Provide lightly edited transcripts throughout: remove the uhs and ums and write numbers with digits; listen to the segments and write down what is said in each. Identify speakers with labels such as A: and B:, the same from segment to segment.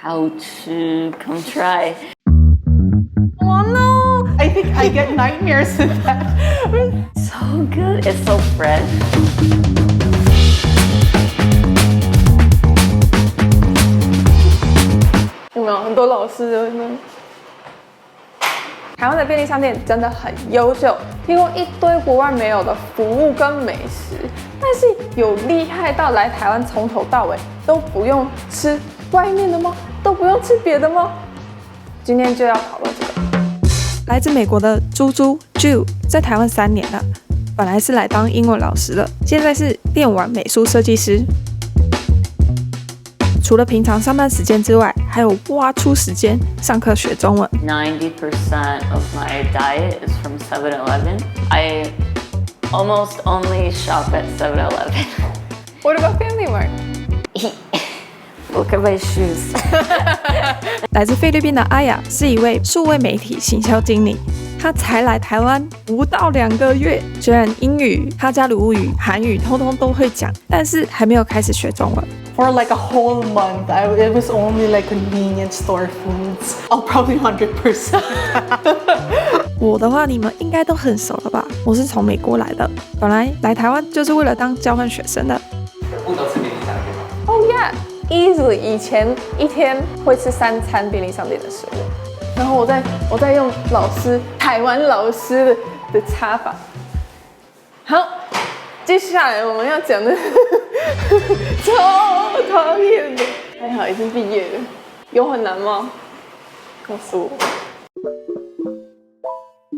A: how to come try.
B: Oh no! I think I get nightmares with that.
A: So good. It's so fresh.
B: 有没有很多老师的？台湾的便利商店真的很优秀，提供一堆国外没有的服务跟美食，但是有厉害到来台湾从头到尾都不用吃外面的吗？都不用吃别的吗？今天就要讨论这个。来自美国的猪 Jew 在台湾3年了，本来是来当英文老师的，现在是电玩美术设计师。除了平常上班时间之外，还有挖出时间上课学中文。
A: 90% of my diet is from 7-Eleven. I almost only shop at 7-Eleven.
B: What about Family Mart?
A: Look at my shoes.
B: 来自菲律宾的阿雅是一位数位媒体行销经理，她才来台湾不到2个月，虽然英语、哈加鲁语、韩语通通都会讲，但是还没有开始学中文。
C: For like a whole month, it was only like convenience store foods. Probably 100%.
B: 我的话，你们应该都很熟了吧？我是从美国来的，本来来台湾就是为了当交换学生的。
D: 全部都吃便利商店吗？
B: Oh yeah, easily. 以前一天会吃3餐便利商店的食物，然后我再用台湾老师的擦法。好，接下来我们要讲的超讨厌的，还好已经毕业了，有很难吗？告诉我。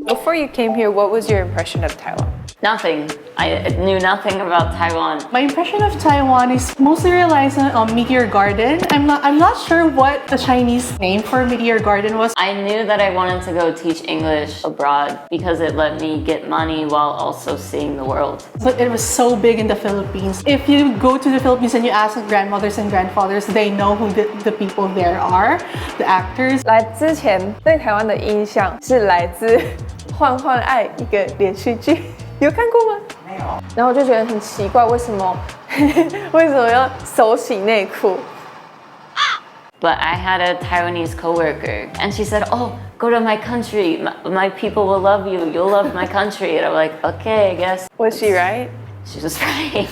B: Before you came here, what was your impression of Taiwan?
A: Nothing. I knew nothing about Taiwan.
C: My impression of Taiwan is mostly relies on Meteor Garden. I'm not sure what the Chinese name for Meteor Garden was.
A: I knew that I wanted to go teach English abroad because it let me get money while also seeing the world.
C: But it was so big in the Philippines. If you go to the Philippines and you ask the grandmothers and grandfathers, they know who the people there are, the actors.
B: 来之前对台湾的印象是来自《换换爱》一个连续剧。有看过吗？
D: 没有。
B: 然后我就觉得很奇怪，为什么要手洗内裤？
A: But I had a Taiwanese coworker, and she said, "Oh, go to my country. My people will love you. You'll love my country." And I'm like, "Okay, I guess."
B: Was she right?
A: She was right.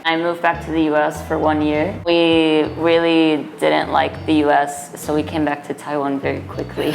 A: I moved back to the U.S. for 1 year. We really didn't like the U.S., so we came back to Taiwan very quickly.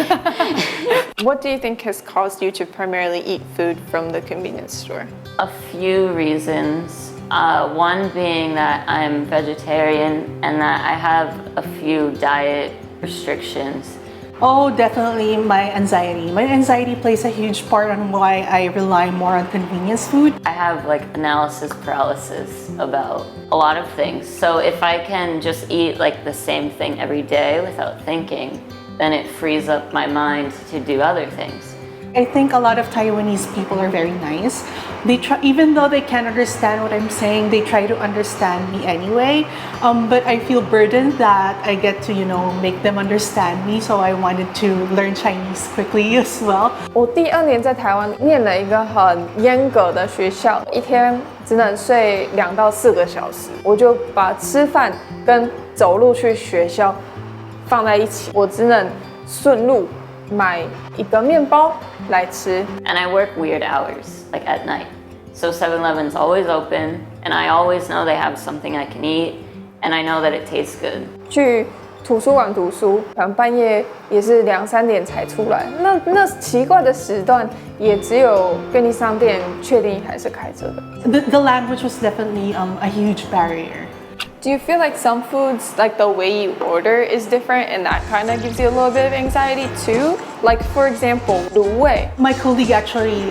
B: What do you think has caused you to primarily eat food from the convenience store?
A: A few reasons. One being that I'm vegetarian and that I have a few diet restrictions.
C: Oh, definitely my anxiety. My anxiety plays a huge part on why I rely more on convenience food.
A: I have like analysis paralysis about a lot of things. So if I can just eat like the same thing every day without thinking, then it frees up my mind to do other things.
C: I think a lot of Taiwanese people are very nice. They try, even though they can't understand what I'm saying, they try to understand me anyway. But I feel burdened that I get to, make them understand me. So I wanted to learn Chinese quickly as well.
B: 我第2年在台湾念了一个很严格的学校，一天只能睡2到4个小时，我就把吃饭跟走路去学校放在一起，我只能顺路买一个面包来吃。
A: And I work weird hours, like at night. So 7-Eleven's always open, and I always know they have something I can eat, and I know that it tastes good.
B: 去图书馆读书，可能半夜也是2、3点才出来。那奇怪的时段，也只有便利商店确定还是开着的。
C: The language was definitely a huge barrier.
B: Do you feel like some foods, like the way you order is different and that kind of gives you a little bit of anxiety too? Like for example, 卤味.
C: My colleague actually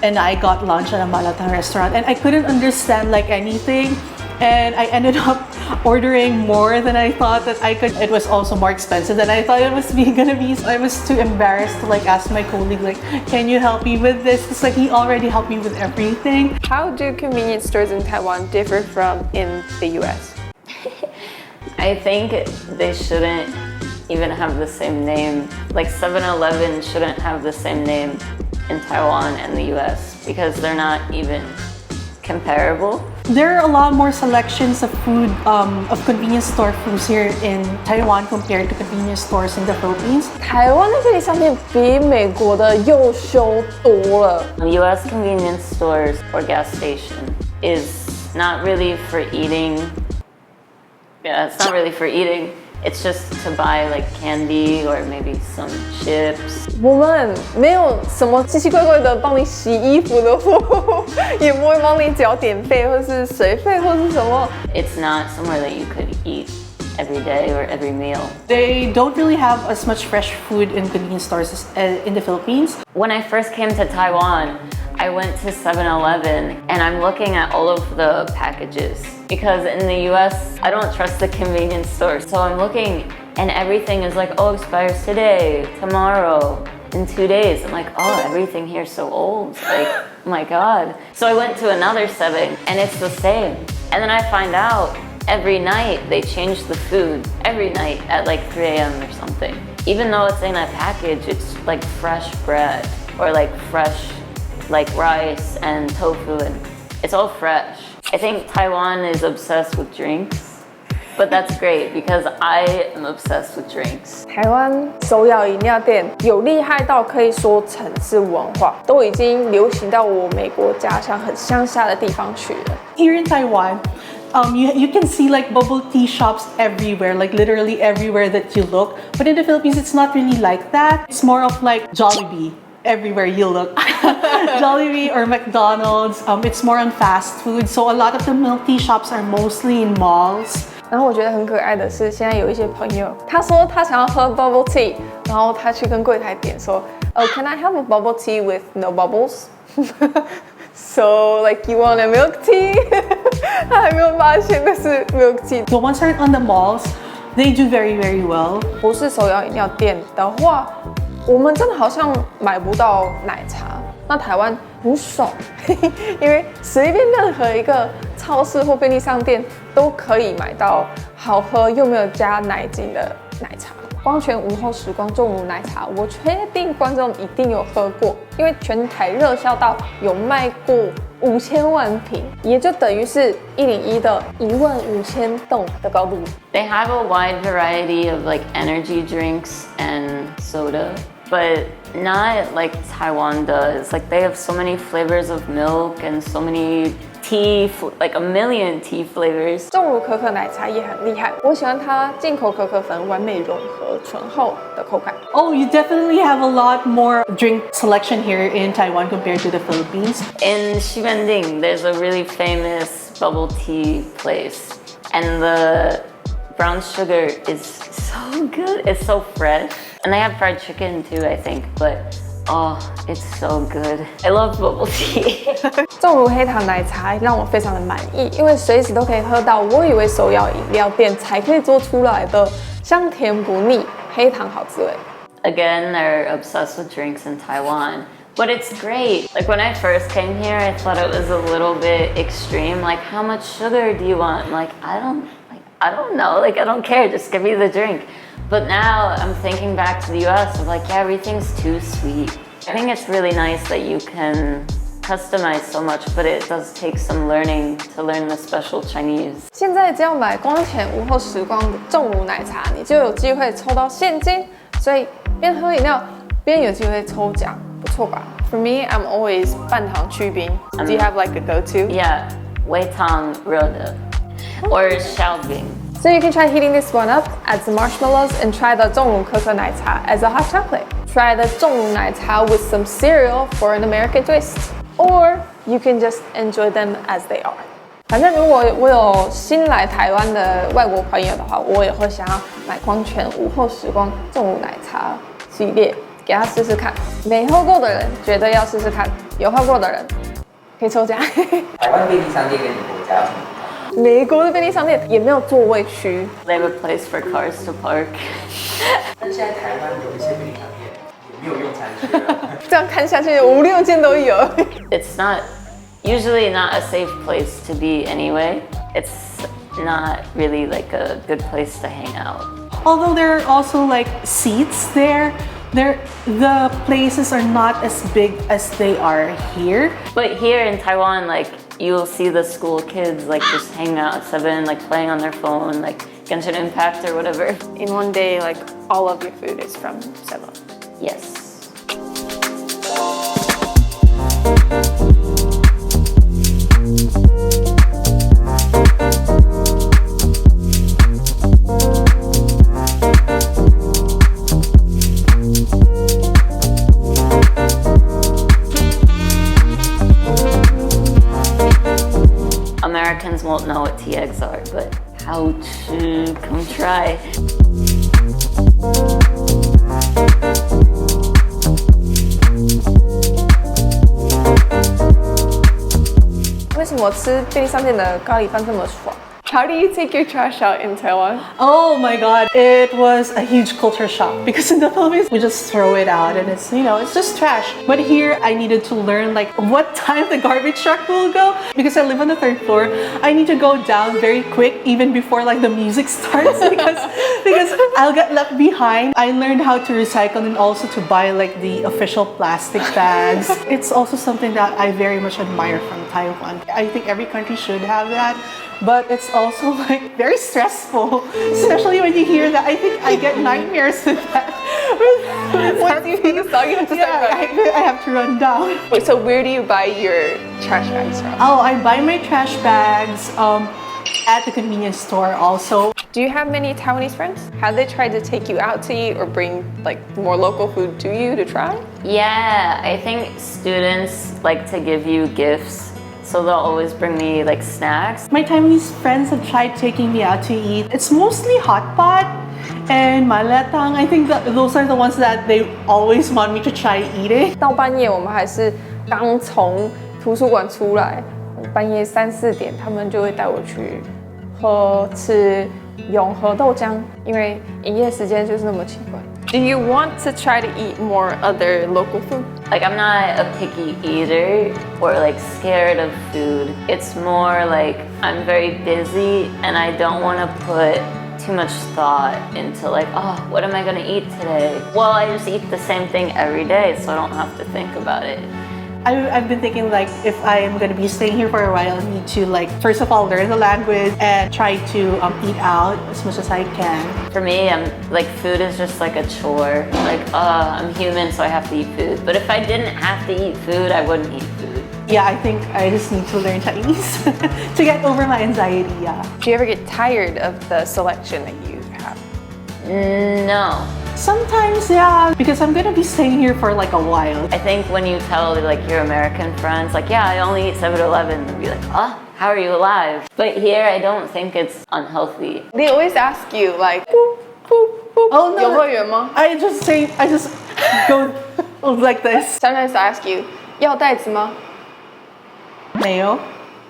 C: and I got lunch at a Malatang restaurant and I couldn't understand like anything and I ended up ordering more than I thought that I could. It was also more expensive than I thought it was gonna be. So I was too embarrassed to like ask my colleague like, can you help me with this? Because like he already helped me with everything.
B: How do convenience stores in Taiwan differ from in the US?
A: I think they shouldn't even have the same name. Like 7-Eleven shouldn't have the same name in Taiwan and the US because they're not even comparable.
C: There are a lot more selections of food, of convenience store foods here in Taiwan compared to convenience stores in the Philippines.
B: 台湾的便利商店比美国的优秀多了。
A: US convenience stores or gas station is not really for eating. Yeah, it's not really for eating. It's just to buy like candy or maybe some chips.
B: 我们没有什么奇奇怪怪的帮你洗衣服的服务，也不会帮你缴电费或是水费或是什么。
A: It's not somewhere that you could eat every day or every meal.
C: They don't really have as much fresh food in convenience stores as in the Philippines.
A: When I first came to Taiwan, I went to 7-Eleven and I'm looking at all of the packages because in the US, I don't trust the convenience stores. So I'm looking and everything is like, oh, expires today, tomorrow, in 2 days. I'm like, oh, everything here is so old. Like, oh my God. So I went to another 7 and it's the same. And then I find out every night they change the food every night at like 3 a.m. or something. Even though it's in a package, it's like fresh bread or like fresh like rice and tofu and it's all fresh. I think Taiwan is obsessed with drinks, but that's great because I am obsessed with drinks.
B: 台湾手摇饮料店有厉害到可以说城市文化，都已经流行到我美国家乡很乡下的地方去了。
C: Here in Taiwan, you can see like bubble tea shops everywhere, like literally everywhere that you look. But in the Philippines, it's not really like that. It's more of like Jollibee. Everywhere you look. Jollibee or McDonald's, it's more on fast food. So a lot of the milk tea shops are mostly in malls.
B: 然后我觉得很可爱的是，现在有一些朋友，他说他想要喝 bubble tea，然后他去跟柜台点说，Can I have a bubble tea with no bubbles? So like you want a milk tea? 他还没有发现那是 milk tea。The
C: ones that are on the malls, they do very, very well.
B: 不是手摇饮料店的话，我们真的好像买不到奶茶。那台湾很爽，因为随便任何一个超市或便利商店都可以买到好喝又没有加奶精的奶茶。光泉午后时光重乳奶茶，我确定观众一定有喝过，因为全台热销到有卖过5000万瓶，也就等于是101的15000栋的高度。
A: They have a wide variety of like energy drinks and soda, but not like Taiwan does. Like they have so many flavors of milk and so many tea, like a million tea flavors.
B: 重乳可可奶茶也很厉害，我喜欢它进口可可粉完美融合醇厚的口感。
C: Oh, you definitely have a lot more drink selection here in Taiwan compared to the Philippines.
A: In Xibending, there's a really famous bubble tea place, and the brown sugar is so good. It's so fresh, and they have fried chicken too, I think. But oh, it's so good. I love bubble tea.
B: 重乳黑糖奶茶让我非常的满意，因为随时都可以喝到我以为手摇饮料店才可以做出来的香甜不腻黑糖好滋味。
A: Again, they're obsessed with drinks in Taiwan, but it's great. Like when I first came here, I thought it was a little bit extreme. Like, how much sugar do you want? I'm like, I don't know. Like, I don't care. Just give me the drink. But now I'm thinking back to the US. I'm like, yeah, everything's too sweet. I think it's really nice that you can customize so much, but it does take some learning to learn the special Chinese.
B: 现在只要买光泉午后时光的重乳奶茶，你就有机会抽到现金，所以边喝饮料边有机会抽奖，不错吧 ？For me, I'm always 半糖去冰。Do you have like a go-to?
A: Yeah, 微糖热的 or 烧饼.
B: So you can try heating this one up, add some marshmallows, and try the 重乳可可奶茶 as a hot chocolate. Try the 重乳奶茶 with some cereal for an American twist. Or you can just enjoy them as they are. 反正如果我有新来台湾的外国朋友的话，我也会想要买光泉午后时光重乳奶茶系列给他试试看。没喝过的人绝对要试试看，有喝过的人可以抽奖。
D: 台湾便利商店跟你国家有什么不同？
B: 美国的便利商店也没有座位区，
A: They have a place for cars to park.
D: 但是现在台湾有一些便利商店也没有用餐区了。
B: 这样看下去5、6间都有。
A: It's not usually not a safe place to be anyway. It's not really like a good place to hang out.
C: Although there are also like seats there, the places are not as big as they are here.
A: But here in Taiwan, like you'll see the school kids like just hanging out at 7, like playing on their phone, like Genshin Impact or whatever.
B: In one day, like all of your food is from 7.
A: Yes. Americans won't know what tea eggs are, but how to come try.
B: 为什么吃便利商店的咖喱饭这么爽？ How do you take your trash out in Taiwan?
C: Oh my god, it was a huge culture shock because in the Philippines we just throw it out and it's, you know, it's just trash. But here I needed to learn like what time the garbage truck will go because I live on the 3rd floor. I need to go down very quick even before like the music starts because I'll get left behind. I learned how to recycle and also to buy like the official plastic bags. It's also something that I very much admire from Taiwan. I think every country should have that. But it's also like very stressful, especially when you hear that. I think I get nightmares with that.
B: Once you hear the song, you have to start running.
C: I have to run down.
B: Wait, so where do you buy your trash bags from?
C: Oh, I buy my trash bags at the convenience store also.
B: Do you have many Taiwanese friends? Have they tried to take you out to eat or bring like more local food to you to try?
A: Yeah, I think students like to give you gifts. So they'll always bring me like snacks.
C: My Taiwanese friends have tried taking me out to eat. It's mostly hot pot and malatang. I think that those are the ones that they always want me to try eating.
B: 到半夜我们还是刚从图书馆出来，半夜3、4点，他们就会带我去吃永和豆浆，因为营业时间就是那么奇怪。Do you want to try to eat more other local food?
A: Like I'm not a picky eater or like scared of food. It's more like I'm very busy and I don't want to put too much thought into like, oh, what am I gonna eat today? Well, I just eat the same thing every day, so I don't have to think about it.
C: I've been thinking like if I am going to be staying here for a while, I need to like first of all learn the language and try to eat out as much as I can.
A: For me, I'm like food is just like a chore. Like, I'm human, so I have to eat food. But if I didn't have to eat food, I wouldn't eat food.
C: Yeah, I think I just need to learn Chinese to get over my anxiety. Yeah.
B: Do you ever get tired of the selection that you have?
A: No.
C: Sometimes, yeah, because I'm gonna be staying here for like a while.
A: I think when you tell like your American friends, like, yeah, I only eat 7-Eleven, they'll be like, oh, how are you alive? But here, I don't think it's unhealthy.
B: They always ask you like, boop, boop, boop.
C: Oh no,
B: 有会员吗？
C: I just go like this.
B: Sometimes I ask you, 要袋子吗？
C: Mayo.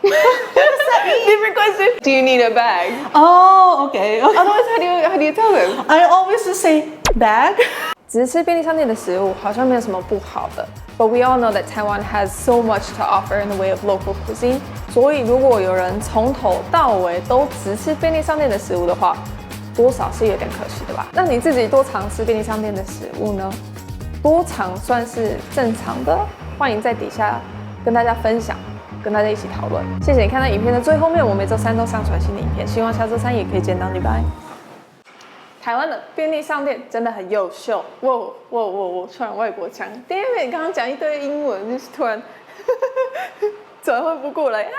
B: Different question. Do you need a bag?
C: Oh, okay.
B: Otherwise, how do you tell them?
C: I always just say bag.
B: 只是吃便利商店的食物好像没有什么不好的 ，But we all know that Taiwan has so much to offer in the way of local cuisine. 所以如果有人从头到尾都只吃便利商店的食物的话，多少是有点可惜的吧？那你自己多常吃便利商店的食物呢？多常算是正常的？欢迎在底下跟大家分享。跟大家一起讨论，谢谢你看到影片的最后面，我每周3都上传新的影片，希望下周3也可以见到你，拜。台湾的便利商店真的很优秀，我突然外国腔 ，Damn it，刚刚讲一堆英文，就是突然转换不过来啊。